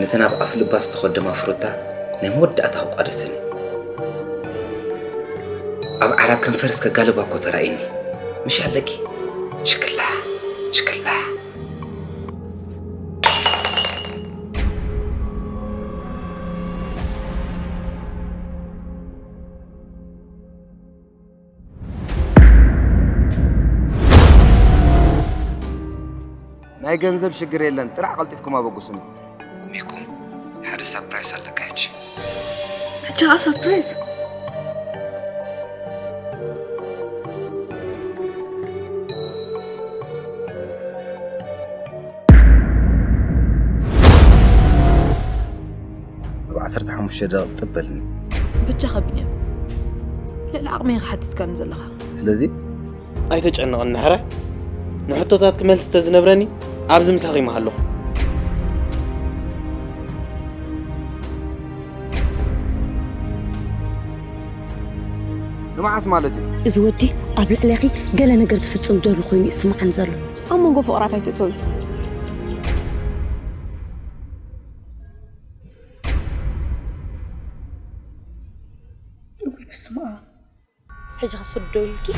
نتنا بقفل باس تخدم أفروتا نمود أتاو قادسني أب عرات كنفرس كقالبا كوترايني مش عليكي شكلها ناي جنزب شجري لن ترى عقلتي فيكم أبو قسمي ميكم هذا سبرايز لك هيك هذا سبرايز عصرت حمش طبلني بتجا خبيني لا عقمي راح تسكن زلخه سلازي أي تجعلنا النهرة نحطه تات كمل استزنبرني أبز مساقي محلو لما عسمالتي زودي قبل عليكي قال نجر زفتم دول خويني اسمع عن زلو أما نقول فقرات هاي تتوي بس ما حاجة صدولكي